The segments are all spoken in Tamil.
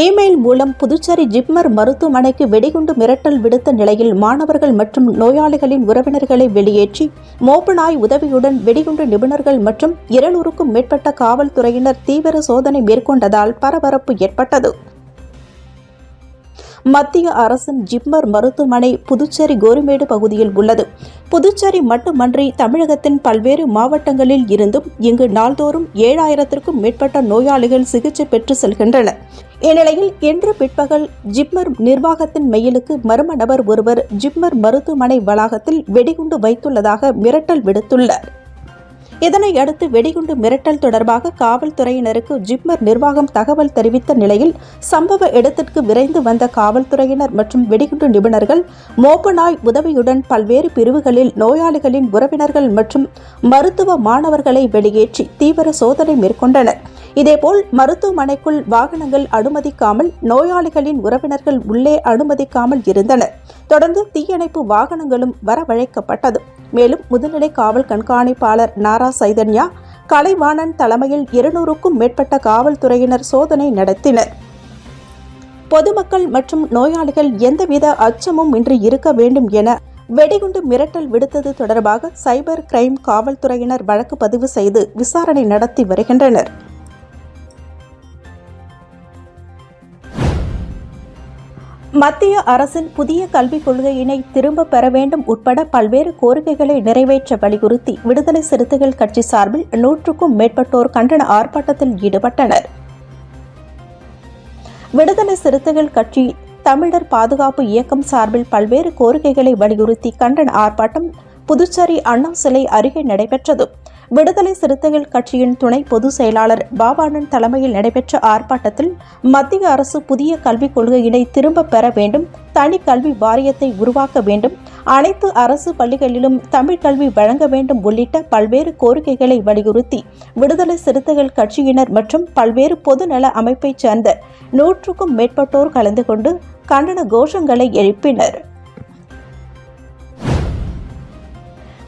இமெயில் மூலம் புதுச்சேரி ஜிப்மர் மருத்துவமனைக்கு வெடிகுண்டு மிரட்டல் விடுத்த நிலையில் மாணவர்கள் மற்றும் நோயாளிகளின் உறவினர்களை வெளியேற்றி மோப்ப நாய் உதவியுடன் வெடிகுண்டு நிபுணர்கள் மற்றும் 200க்கும் மேற்பட்ட காவல்துறையினர் தீவிர சோதனை மேற்கொண்டதால் பரபரப்பு ஏற்பட்டது. மத்திய அரசின் ஜிப்மர் மருத்துவமனை புதுச்சேரி கோரிமேடு பகுதியில் உள்ளது. புதுச்சேரி மட்டுமன்றி தமிழகத்தின் பல்வேறு மாவட்டங்களில் இருந்தும் இங்கு நாள்தோறும் 7000க்கும் மேற்பட்ட நோயாளிகள் சிகிச்சை பெற்று செல்கின்றனர். இந்நிலையில் இன்று பிற்பகல் ஜிப்மர் நிர்வாகத்தின் மெயிலுக்கு மர்ம நபர் ஒருவர் ஜிப்மர் மருத்துவமனை வளாகத்தில் வெடிகுண்டு வைத்துள்ளதாக மிரட்டல் விடுத்துள்ளார். இதனையடுத்து வெடிகுண்டு மிரட்டல் தொடர்பாக காவல்துறையினருக்கு ஜிப்மர் நிர்வாகம் தகவல் தெரிவித்த நிலையில் சம்பவ இடத்திற்கு விரைந்து வந்த காவல்துறையினர் மற்றும் வெடிகுண்டு நிபுணர்கள் மோப்ப நாய் உதவியுடன் பல்வேறு பிரிவுகளில் நோயாளிகளின் உறவினர்கள் மற்றும் மருத்துவ மாணவர்களை வெளியேற்றி தீவிர சோதனை மேற்கொண்டனர். இதேபோல் மருத்துவமனைக்குள் வாகனங்கள் அனுமதிக்காமல் நோயாளிகளின் உறவினர்கள் உள்ளே அனுமதிக்காமல் இருந்தனர். தொடர்ந்து தீயணைப்பு வாகனங்களும் வரவழைக்கப்பட்டது. மேலும் முதுநிலை காவல் கண்காணிப்பாளர் நாரா சைதன்யா கலைவாணன் தலைமையில் 200க்கும் மேற்பட்ட காவல்துறையினர் சோதனை நடத்தினர். பொதுமக்கள் மற்றும் நோயாளிகள் எந்தவித அச்சமும் இன்றி இருக்க வேண்டும் என வெடிகுண்டு மிரட்டல் விடுத்தது தொடர்பாக சைபர் கிரைம் காவல்துறையினர் வழக்கு பதிவு செய்து விசாரணை நடத்தி வருகின்றனர். மத்திய அரசின் புதிய கல்விக் கொள்கையினை திரும்ப பெற வேண்டும் உட்பட பல்வேறு கோரிக்கைகளை நிறைவேற்ற வலியுறுத்தி விடுதலை சிறுத்தைகள் கட்சி சார்பில் 100க்கும் மேற்பட்டோர் கண்டன ஆர்ப்பாட்டத்தில் ஈடுபட்டனர். விடுதலை சிறுத்தைகள் கட்சி தமிழர் பாதுகாப்பு இயக்கம் சார்பில் பல்வேறு கோரிக்கைகளை வலியுறுத்தி கண்டன ஆர்ப்பாட்டம் புதுச்சேரி அண்ணா சிலை அருகே நடைபெற்றது. விடுதலை சிறுத்தைகள் கட்சியின் துணை பொதுச் செயலாளர் பாபானன் தலைமையில் நடைபெற்ற ஆர்ப்பாட்டத்தில் மத்திய அரசு புதிய கல்விக் கொள்கையினை திரும்ப பெற வேண்டும், தனி கல்வி வாரியத்தை உருவாக்க வேண்டும், அனைத்து அரசு பள்ளிகளிலும் தமிழ் கல்வி வழங்க வேண்டும் உள்ளிட்ட பல்வேறு கோரிக்கைகளை வலியுறுத்தி விடுதலை சிறுத்தைகள் கட்சியினர் மற்றும் பல்வேறு பொதுநல அமைப்பைச் சேர்ந்த 100க்கும் மேற்பட்டோர் கலந்து கொண்டு கண்டன கோஷங்களை எழுப்பினர்.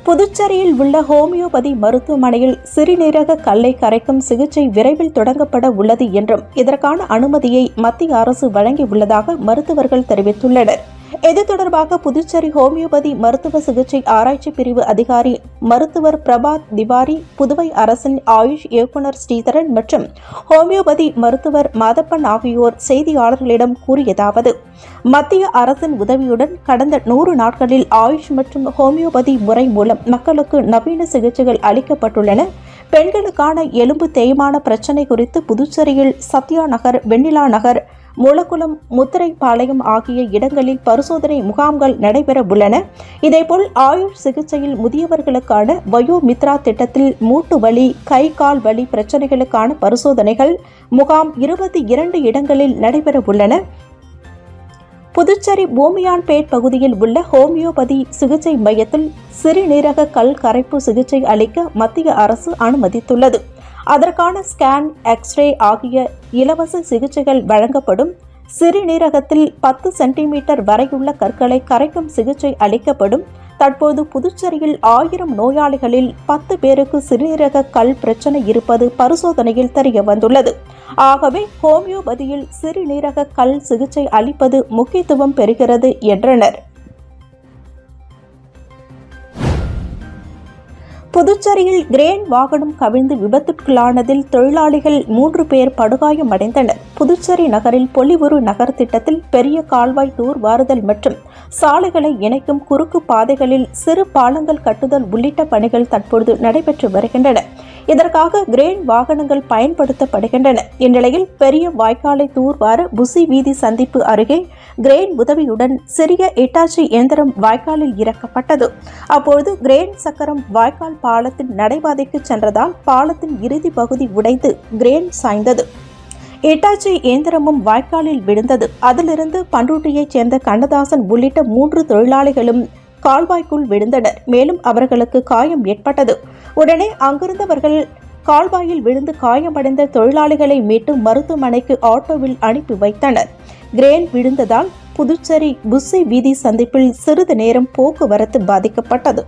புதுச்சேரியில் உள்ள ஹோமியோபதி மருத்துவமனையில் சிறுநீரக கல்லை கரைக்கும் சிகிச்சை விரைவில் தொடங்கப்பட உள்ளது என்றும் இதற்கான அனுமதியை மத்திய அரசு வழங்கியுள்ளதாக மருத்துவர்கள் தெரிவித்துள்ளனர். இது தொடர்பாக புதுச்சேரி ஹோமியோபதி மருத்துவ சிகிச்சை ஆராய்ச்சி பிரிவு அதிகாரி மருத்துவர் பிரபாத் திவாரி, புதுவை அரசின் ஆயுஷ் இயக்குநர் ஸ்ரீதரன் மற்றும் ஹோமியோபதி மருத்துவர் மாதப்பன் ஆகியோர் செய்தியாளர்களிடம் கூறியதாவது: மத்திய அரசின் உதவியுடன் கடந்த 100 நாட்களில் ஆயுஷ் மற்றும் ஹோமியோபதி முறை மூலம் மக்களுக்கு நவீன சிகிச்சைகள் அளிக்கப்பட்டுள்ளன. பெண்களுக்கான எலும்பு தேய்மான பிரச்சினை குறித்து புதுச்சேரியில் சத்யா நகர், வெண்ணிலா நகர், மூலக்குளம், முத்திரைப்பாளையம் ஆகிய இடங்களில் பரிசோதனை முகாம்கள் நடைபெற உள்ளன. இதேபோல் ஆயுஷ் சிகிச்சையில் முதியவர்களுக்கான வயோ மித்ரா திட்டத்தில் மூட்டு வலி, கை கால் வலி பிரச்சினைகளுக்கான பரிசோதனைகள் முகாம் 22 இடங்களில் நடைபெற உள்ளன. புதுச்சேரி பூமியான்பேட் பகுதியில் உள்ள ஹோமியோபதி சிகிச்சை மையத்தில் சிறுநீரக கல் கரைப்பு சிகிச்சை அளிக்க மத்திய அரசு அனுமதித்துள்ளது. அதற்கான ஸ்கேன், எக்ஸ்ரே ஆகிய இலவச சிகிச்சைகள் வழங்கப்படும். சிறுநீரகத்தில் 10 சென்டிமீட்டர் வரையுள்ள கற்களை கரைக்கும் சிகிச்சை அளிக்கப்படும். தற்போது புதுச்சேரியில் 1000 நோயாளிகளில் 10 பேருக்கு சிறுநீரக கல் பிரச்சனை இருப்பது பரிசோதனையில் தெரிய வந்துள்ளது. ஆகவே ஹோமியோபதியில் சிறுநீரக கல் சிகிச்சை அளிப்பது முக்கியத்துவம் பெறுகிறது என்றனர். புதுச்சேரியில் கிரேன் வாகனம் கவிழ்ந்து விபத்துக்குள்ளானதில் தொழிலாளிகள் 3 பேர் படுகாயமடைந்தனர். புதுச்சேரி நகரில் பொலிவுறு நகர் திட்டத்தில் பெரிய கால்வாய் தூர்வாறுதல் மற்றும் சாலைகளை இணைக்கும் குறுக்கு பாதைகளில் சிறு பாலங்கள் கட்டுதல் உள்ளிட்ட பணிகள் தற்போது நடைபெற்று வருகின்றன. இதற்காக கிரேன் வாகனங்கள் பயன்படுத்தப்படுகின்றன. இந்நிலையில் பெரிய வாய்க்காலை தூர்வார புசி வீதி சந்திப்பு அருகே கிரேன் உதவியுடன் சிறிய இட்டாச்சி இயந்திரம் வாய்க்காலில் இறக்கப்பட்டது. அப்போது கிரேன் சக்கரம் வாய்க்கால் பாலத்தின் நடைபாதைக்கு சென்றதால் பாலத்தின் இறுதி பகுதி உடைந்து கிரேன் சாய்ந்தது. இட்டாச்சி இயந்திரமும் வாய்க்காலில் விழுந்தது. அதிலிருந்து பண்ருட்டியைச் சேர்ந்த கண்ணதாசன் உள்ளிட்ட 3 தொழிலாளிகளும் கால்வாய்க்குள் விழுந்தனர். மேலும் அவர்களுக்கு காயம் ஏற்பட்டது. உடனே அங்கிருந்தவர்கள் கால்வாயில் விழுந்து காயமடைந்த தொழிலாளிகளை மீட்டு மருத்துவமனைக்கு ஆட்டோவில் அனுப்பி வைத்தனர். கிரேன் விழுந்ததால் புதுச்சேரி புசி வீதி சந்திப்பில் சிறிது நேரம் போக்குவரத்து பாதிக்கப்பட்டது.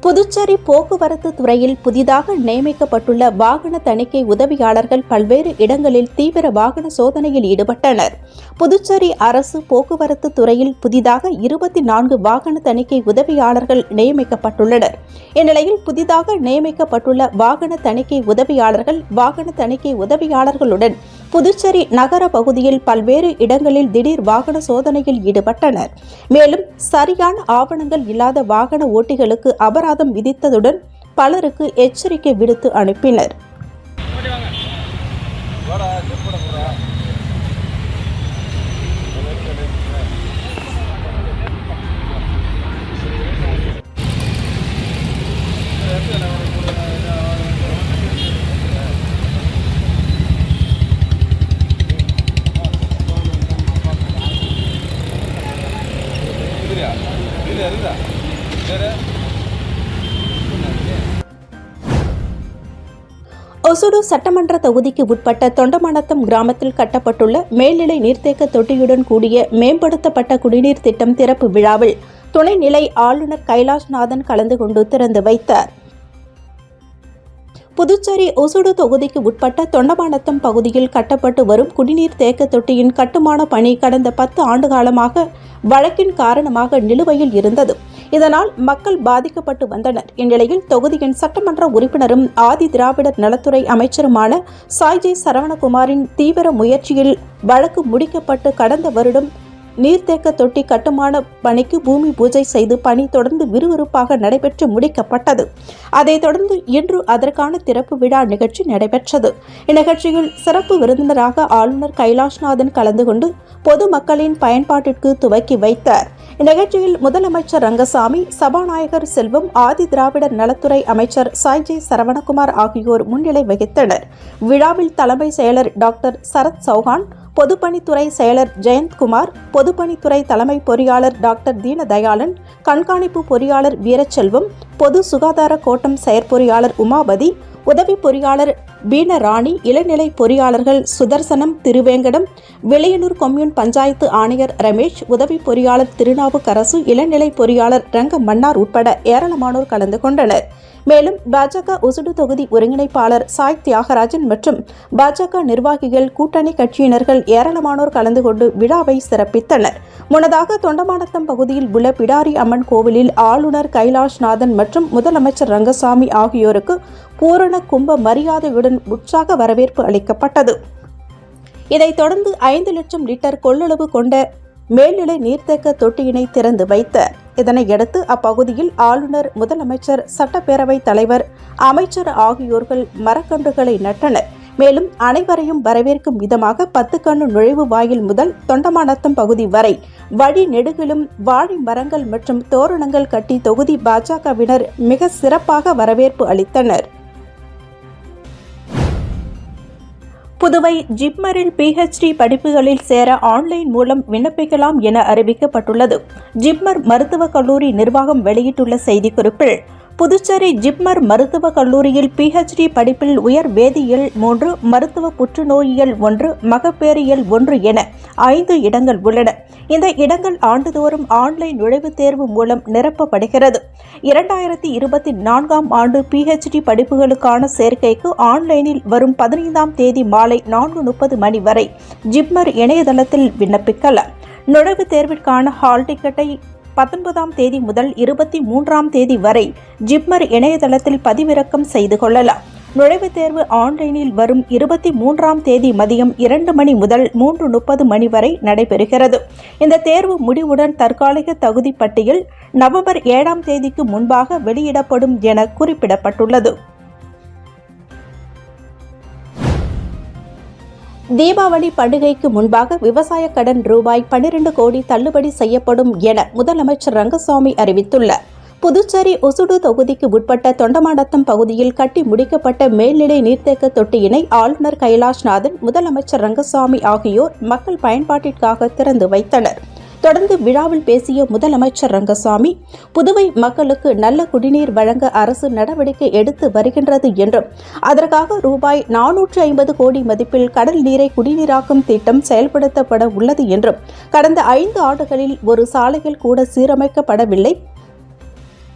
புதுச்சேரி போக்குவரத்து துறையில் புதிதாக நியமிக்கப்பட்டுள்ள வாகன தணிக்கை உதவியாளர்கள் பல்வேறு இடங்களில் தீவிர வாகன சோதனையில் ஈடுபட்டனர். புதுச்சேரி அரசு போக்குவரத்து துறையில் புதிதாக 24 வாகன தணிக்கை உதவியாளர்கள் நியமிக்கப்பட்டுள்ளனர். இந்நிலையில் புதிதாக நியமிக்கப்பட்டுள்ள வாகன தணிக்கை உதவியாளர்களுடன் புதுச்சேரி நகர பகுதியில் பல்வேறு இடங்களில் திடீர் வாகன சோதனையில் ஈடுபட்டனர். மேலும் சரியான ஆவணங்கள் இல்லாத வாகன ஓட்டிகளுக்கு அபராதம் விதித்ததுடன் பலருக்கு எச்சரிக்கை விடுத்து அனுப்பினர். ஒசூடு சட்டமன்ற தொகுதிக்கு உட்பட்ட தொண்டமாநத்தம் கிராமத்தில் கட்டப்பட்டுள்ள மேல்நிலை நீர்த்தேக்க தொட்டியுடன் கூடிய மேம்படுத்தப்பட்ட குடிநீர் திட்டம் திறப்பு விழாவில் துணைநிலை ஆளுநர் கைலாஷ்நாதன் கலந்து கொண்டு திறந்து வைத்தார். புதுச்சேரி ஒசூடு தொகுதிக்கு உட்பட்ட தொண்டமாநத்தம் பகுதியில் கட்டப்பட்டு வரும் குடிநீர் தேக்க தொட்டியின் கட்டுமான பணி கடந்த 10 ஆண்டு காலமாக வழக்கின் காரணமாக நிலுவையில் இருந்தது. இதனால் மக்கள் பாதிக்கப்பட்டு வந்தனர். இந்நிலையில் தொகுதியின் சட்டமன்ற உறுப்பினரும் ஆதி திராவிடர் நலத்துறை அமைச்சருமான சாய்ஜி சரவணகுமாரின் தீவிர முயற்சியில் வழக்கு முடிக்கப்பட்டு கடந்த வருடம் நீர்த்தேக்க தொட்டி கட்டுமான பணிக்கு பூமி பூஜை செய்து பணி தொடர்ந்து விறுவிறுப்பாக நடைபெற்று முடிக்கப்பட்டது. அதைத் தொடர்ந்து இன்று அதற்கான திறப்பு விழா நிகழ்ச்சி நடைபெற்றது. இந்நிகழ்ச்சியில் சிறப்பு விருந்தினராக ஆளுநர் கைலாஷ்நாதன் கலந்து கொண்டு பொதுமக்களின் பயன்பாட்டிற்கு துவக்கி வைத்தார். இந்நிகழ்ச்சியில் முதலமைச்சர் ரங்கசாமி, சபாநாயகர் செல்வம், ஆதி திராவிடர் நலத்துறை அமைச்சர் சாய்ஜி சரவணகுமார் ஆகியோர் முன்னிலை வகித்தனர். விழாவில் தலைமை செயலர் டாக்டர் சரத் சௌஹான், பொதுப்பணித்துறை செயலர் ஜெயந்த்குமார், பொதுப்பணித்துறை தலைமை பொறியாளர் டாக்டர் தீனதயாளன், கண்காணிப்பு பொறியாளர் வீரச்செல்வம், பொது சுகாதார கோட்டம் செயற்பொறியாளர் உமாபதி, உதவி பொறியாளர் பீனராணி, இளநிலை பொறியாளர்கள் சுதர்சனம், திருவேங்கடம், வெளியனூர் கொம்யூன் பஞ்சாயத்து ஆணையர் ரமேஷ், உதவி பொறியாளர் திருநாவுக்கரசு, இளநிலை பொறியாளர் ரங்க மன்னார் உட்பட ஏராளமானோர் கலந்து கொண்டனர். மேலும் பாஜக ஒசூடு தொகுதி ஒருங்கிணைப்பாளர் சாய் தியாகராஜன் மற்றும் பாஜக நிர்வாகிகள், கூட்டணி கட்சியினர்கள் ஏராளமானோர் கலந்து கொண்டு விழாவை சிறப்பித்தனர். முன்னதாக தொண்டமாநத்தம் பகுதியில் உள்ள பிடாரி அம்மன் கோவிலில் ஆளுநர் கைலாஷ்நாதன் மற்றும் முதலமைச்சர் ரங்கசாமி ஆகியோருக்கு பூரண கும்ப மரியாதையுடன் உற்சாக வரவேற்பு அளிக்கப்பட்டது. இதைத் தொடர்ந்து 5 லட்சம் லிட்டர் கொள்ளளவு கொண்ட மேல்நிலை நீர்த்தேக்க தொட்டியினை திறந்து வைத்தார். இதனையடுத்து அப்பகுதியில் ஆளுநர், முதலமைச்சர், சட்டப்பேரவைத் தலைவர், அமைச்சர் ஆகியோர்கள் மரக்கன்றுகளை நட்டனர். மேலும் அனைவரையும் வரவேற்கும் விதமாக 10 கண்ணு நுழைவு வாயில் முதல் தொண்டமாநத்தம் பகுதி வரை வழி நெடுகிலும் வாழை மரங்கள் மற்றும் தோரணங்கள் கட்டி தொகுதி பாஜகவினர் மிக சிறப்பாக வரவேற்பு அளித்தனர். புதுவை ஜிப்மரில் PhD படிப்புகளில் சேர ஆன்லைன் மூலம் விண்ணப்பிக்கலாம் என அறிவிக்கப்பட்டுள்ளது. ஜிப்மர் மருத்துவக் கல்லூரி நிர்வாகம் வெளியிட்டுள்ள செய்திக்குறிப்பில், புதுச்சேரி ஜிப்மர் மருத்துவக் கல்லூரியில் PhD படிப்பில் உயர் வேதியியல் 3, மருத்துவ புற்றுநோயியல் 1, மகப்பேறியல் 1 என 5 இடங்கள் உள்ளன. இந்த இடங்கள் ஆண்டுதோறும் ஆன்லைன் நுழைவுத் தேர்வு மூலம் நிரப்பப்படுகிறது. 2024ஆம் ஆண்டு PhD படிப்புகளுக்கான சேர்க்கைக்கு ஆன்லைனில் வரும் 15ஆம் தேதி மாலை 4:30 மணி வரை ஜிப்மர் இணையதளத்தில் விண்ணப்பிக்கலாம். நுழைவுத் தேர்விற்கான ஹால் டிக்கெட்டை 19ஆம் தேதி முதல் 23ஆம் தேதி வரை ஜிப்மர் இணையதளத்தில் பதிவிறக்கம் செய்து கொள்ளலாம். நுழைவுத் தேர்வு ஆன்லைனில் வரும் 23ஆம் தேதி மதியம் 2 மணி முதல் 3:30 மணி வரை நடைபெறுகிறது. இந்த தேர்வு முடிவுடன் தற்காலிக தகுதி பட்டியல் நவம்பர் 7ஆம் தேதிக்கு முன்பாக வெளியிடப்படும் என குறிப்பிடப்பட்டுள்ளது. தீபாவளி பண்டிகைக்கு முன்பாக விவசாய கடன் ரூபாய் 12 கோடி தள்ளுபடி செய்யப்படும் என முதலமைச்சர் ரங்கசாமி அறிவித்துள்ளார். புதுச்சேரி ஒசூடு தொகுதிக்கு உட்பட்ட தொண்டமாநத்தம் பகுதியில் கட்டி முடிக்கப்பட்ட மேல்நிலை நீர்த்தேக்க தொட்டியினை ஆளுநர் கைலாஷ்நாதன், முதலமைச்சர் ரங்கசாமி ஆகியோர் மக்கள் பயன்பாட்டிற்காக திறந்து வைத்தனர். தொடர்ந்து விழாவில் பேசிய முதலமைச்சர் ரங்கசாமி, புதுவை மக்களுக்கு நல்ல குடிநீர் வழங்க அரசு நடவடிக்கை எடுத்து வருகின்றது என்றும், அதற்காக ரூபாய் 450 கோடி மதிப்பில் கடல் நீரை குடிநீராக்கும் திட்டம் செயல்படுத்தப்பட உள்ளது என்றும், கடந்த 5 ஆண்டுகளில் ஒரு சாலைகள் கூட சீரமைக்கப்படவில்லை.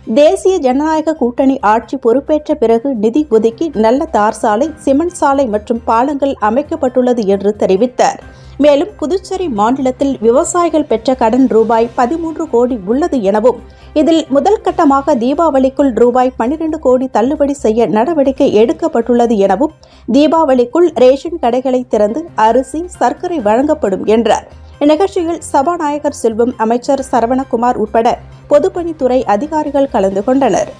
தேசிய ஜனநாயக கூட்டணி ஆட்சி பொறுப்பேற்ற பிறகு நிதி ஒதுக்கி நல்ல தார் சாலை, சிமெண்ட் சாலை மற்றும் பாலங்கள் அமைக்கப்பட்டுள்ளது என்று தெரிவித்தார். மேலும் புதுச்சேரி மாநிலத்தில் விவசாயிகள் பெற்ற கடன் ரூபாய் 13 கோடி உள்ளது எனவும், இதில் முதல் கட்டமாக தீபாவளிக்குள் ரூபாய் 12 கோடி தள்ளுபடி செய்ய நடவடிக்கை எடுக்கப்பட்டுள்ளது எனவும், தீபாவளிக்குள் ரேஷன் கடைகளை திறந்து அரிசி, சர்க்கரை வழங்கப்படும் என்றார். இந்நிகழ்ச்சியில் சபாநாயகர் செல்வம், அமைச்சர் சரவணகுமார் உட்பட பொதுப்பணித்துறை அதிகாரிகள் கலந்து கொண்டனர்.